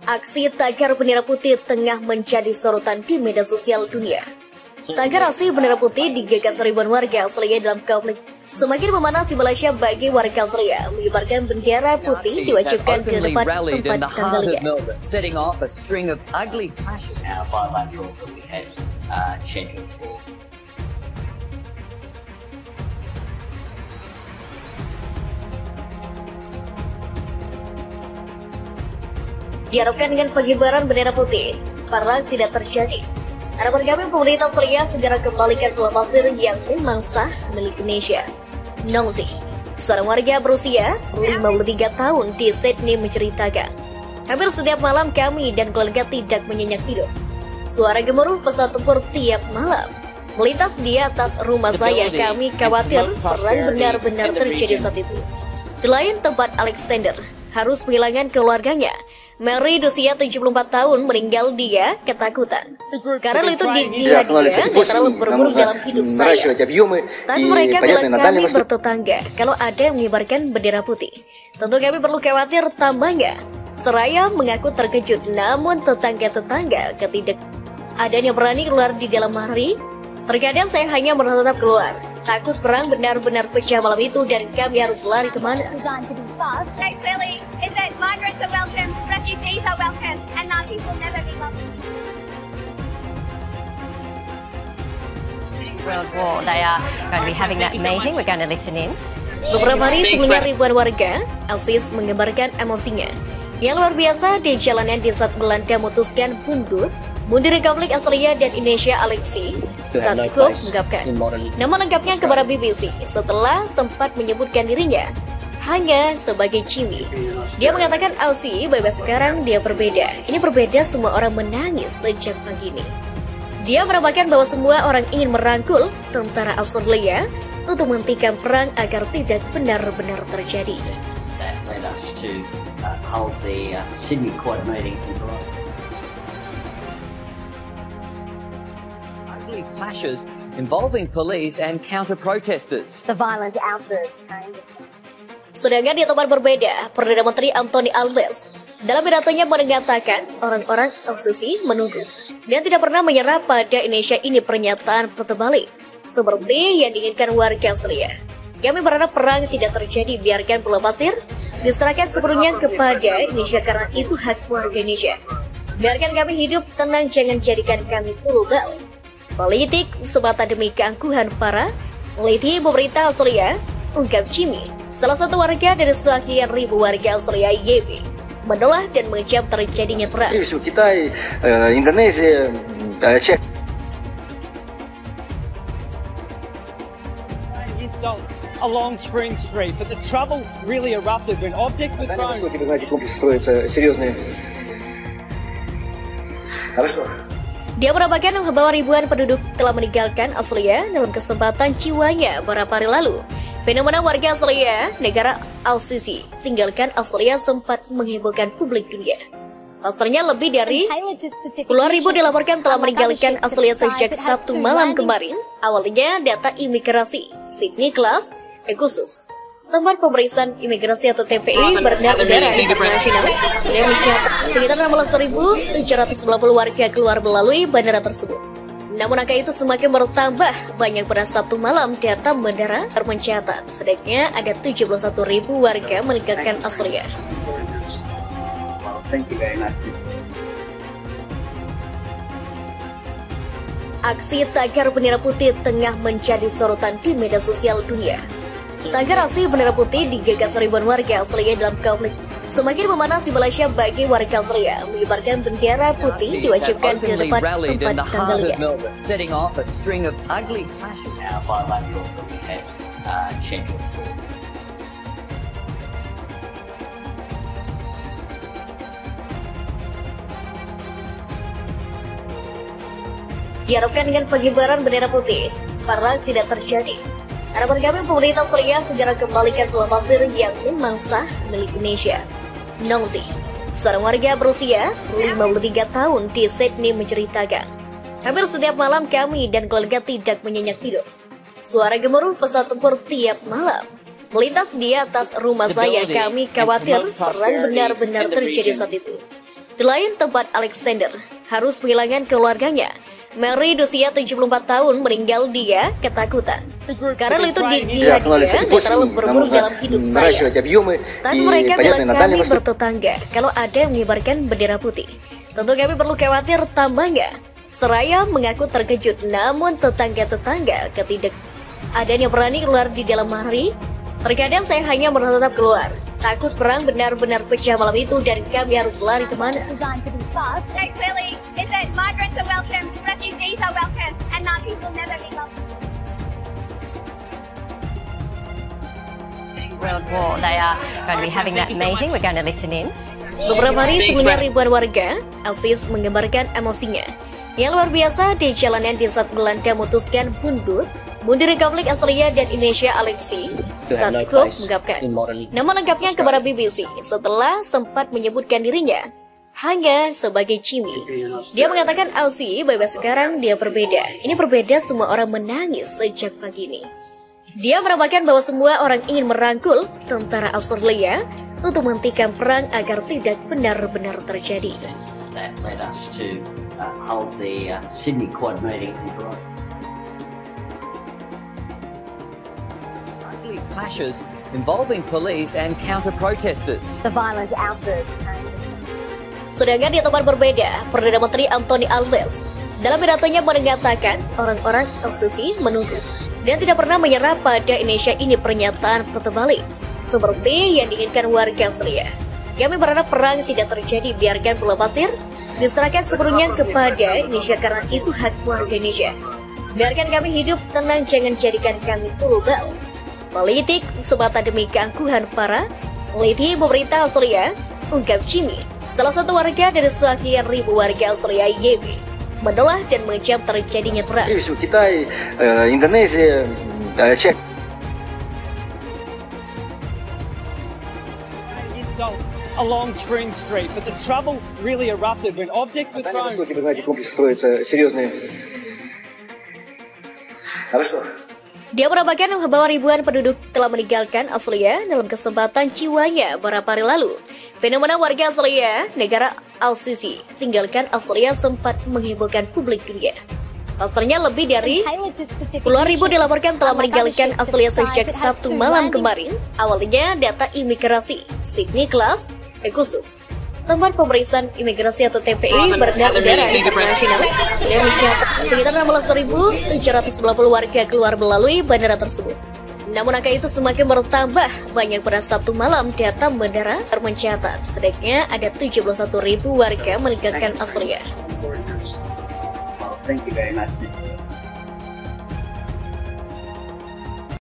Aksi tagar bendera putih tengah menjadi sorotan di media sosial dunia. Tagar aksi bendera putih digagas ribuan warga Australia dalam konflik semakin memanas di Malaysia. Bagi warga Australia, mengibarkan bendera putih diwajibkan di depan tempat tanggal liga. Setting off a string of ugly clashes. Bilateral that we had scheduled for. Diharapkan dengan pengibaran bendera putih, perang tidak terjadi. Harapan kami pemerintah Australia segera kembalikan pulau pasir yang memang sah milik Indonesia. Nongsi, seorang warga berusia 53 tahun di Sydney menceritakan, hampir setiap malam kami dan keluarga tidak menyenyak tidur. Suara gemuruh pesawat tempur tiap malam melintas di atas rumah saya. Kami khawatir perang benar-benar terjadi saat itu. Di lain tempat, Alexander harus kehilangan keluarganya. Mary usia 74 tahun meninggal dia ketakutan karena itu dia tidak terlalu berburu dalam hidup saya. Tapi mereka adalah kami bertetangga kalau ada yang mengibarkan bendera putih. Tentu kami perlu khawatir tambahnya. Seraya mengaku terkejut, namun tetangga-tetangga ketidak adanya berani keluar di dalam hari. Terkadang saya hanya menatap keluar, takut perang benar-benar pecah malam itu dan kami harus lari kemana. Clearly is that migrants are welcome, refugees are welcome, and Nazis will never be welcome. World War. They are going to be having that meeting. We're going to listen in. Beberapa hari sebelumnya ribuan warga Australia mengembarkan emosinya yang luar biasa di jalanan di saat Belanda memutuskan mundur dari konflik Australia dan Indonesia. Alexi Satko mengungkapkan nama lengkapnya kepada BBC setelah sempat menyebutkan dirinya hanya sebagai Jimmy. Dia mengatakan Aussie bebas sekarang, dia berbeda. Ini berbeda, semua orang menangis sejak pagi ini. Dia menambahkan bahwa semua orang ingin merangkul tentara Australia untuk menghentikan perang agar tidak benar-benar terjadi. That led us to hold the Sydney Quad meeting. Ugly clashes involving police and counter-protesters. The violent outbursts came. Sedangkan di tempat berbeda, Perdana Menteri Anthony Albanese dalam pidatonya mengatakan orang-orang Aussie menunggu dan tidak pernah menyerah pada Indonesia. Ini pernyataan terbalik seperti yang diinginkan warga Australia. Kami berharap perang tidak terjadi, biarkan pulau pasir diserahkan sepenuhnya kepada Indonesia karena itu hak warga Indonesia. Biarkan kami hidup tenang, jangan jadikan kami tumbal politik semata demi keangkuhan para peneliti pemerintah Australia, ungkap Jimmy. Salah satu warga dari sekian ribu warga Australia, YB, menolak dan mengecam terjadinya perang. Kita Indonesia cek. Along Spring Street, but the trouble really erupted when objects were thrown. Dia menambahkan bahwa ribuan penduduk telah meninggalkan Australia dalam kesempatan jiwanya beberapa hari lalu. Fenomena warga Australia, negara Aussie, tinggalkan Australia sempat menghebohkan publik dunia. Pasalnya lebih dari puluhan ribu dilaporkan telah meninggalkan Australia sejak Sabtu malam kemarin. Awalnya data imigrasi Sydney Class khusus tempat pemeriksaan imigrasi atau TPI Bandar Udara Internasional sudah mencatat sekitar 16.790 warga keluar melalui bandara tersebut. Namun angka itu semakin bertambah banyak pada Sabtu malam. Data bandara mencatat sedikitnya ada 71.000 warga meninggalkan Australia. Aksi tagar bendera putih tengah menjadi sorotan di media sosial dunia. Tagar aksi bendera putih digagas ribuan warga Australia dalam konflik semakin memanas di Malaysia. Bagi warga Australia, mengibarkan bendera putih diwajibkan di depan tempat tanggal liga. Setting off a string of ugly clashes. Bilateral that we had scheduled for. Diharapkan dengan pengibaran bendera putih, perang tidak terjadi. Harapan kami pemerintah Australia segera kembalikan pulau pasir yang memang sah milik Indonesia. Nongsi, seorang warga berusia 53 tahun di Sydney menceritakan, hampir setiap malam kami dan keluarga tidak menyenyak tidur. Suara gemuruh pesawat tempur tiap malam melintas di atas rumah saya. Kami khawatir perang benar-benar terjadi saat itu. Di lain tempat, Alexander harus kehilangan keluarganya. Mary usia 74 tahun meninggal dia ketakutan. Karena itu dia terlalu berburu dalam hidup saya. Tapi mereka bilang kami bertetangga kalau ada yang mengibarkan bendera putih. Tentu kami perlu khawatir tambahnya. Seraya mengaku terkejut, namun tetangga-tetangga ketidak adanya berani keluar di dalam hari. Terkadang saya hanya menetap keluar. Takut perang benar-benar pecah malam itu dan kami harus lari kemana. Designed to be fast. So clearly is that migrants are welcome, refugees are welcome, and Nazis will never be welcome. World War. They are going to be having that meeting. We're going to listen in. Beberapa hari sebelumnya ribuan warga Auschwitz menggambarkan emosinya yang luar biasa di jalanan di saat Belanda memutuskan mundur Republik Austria dan Indonesia. Alexei Satkov mengungkapkan nama lengkapnya kepada BBC setelah sempat menyebutkan dirinya hanya sebagai Jimmy. Dia mengatakan Aussie bebas sekarang dia berbeda. Ini berbeda, semua orang menangis sejak pagi ini. Dia menambahkan bahwa semua orang ingin merangkul tentara Australia untuk menghentikan perang agar tidak benar-benar terjadi. That led us to hold the Sydney Quad meeting in Toronto. Ugly clashes involving police and counter-protesters. The violent outbursts. Sedangkan di tempat berbeda, Perdana Menteri Anthony Albanese dalam pidatonya mengatakan orang-orang Aussie menunggu dan tidak pernah menyerah pada Indonesia. Ini pernyataan terbalik seperti yang diinginkan warga Australia. Kami berharap perang tidak terjadi, biarkan Pulau Pasir diserahkan sepenuhnya kepada Indonesia karena itu hak warga Indonesia. Biarkan kami hidup tenang, jangan jadikan kami global politik semata demi keangkuhan para peneliti pemerintah Australia, ungkap Jimmy, salah satu warga dari sekian ribu warga Australia YB, menolak dan mengecam terjadinya perang. Kita Indonesia cek. Along Spring Street, but the trouble really erupted when objects were thrown. Вы знаете, комплекс строится серьезные. Хорошо. Dia menambahkan bahwa ribuan penduduk telah meninggalkan Australia dalam kesempatan jiwanya beberapa hari lalu. Fenomena warga Australia, negara Aussie, tinggalkan Australia sempat menghebohkan publik dunia. Pasalnya lebih dari puluhan ribu dilaporkan telah meninggalkan Australia sejak Sabtu malam kemarin. Awalnya data imigrasi Sydney Class khusus tempat pemeriksaan imigrasi atau TPI Bandar Udara Internasional sudah mencatat sekitar 16.790 warga keluar melalui bandara tersebut. Namun angka itu semakin bertambah banyak pada Sabtu malam. Data bandara mencatat sedikitnya ada 71.000 warga meninggalkan Australia. Thank you very much.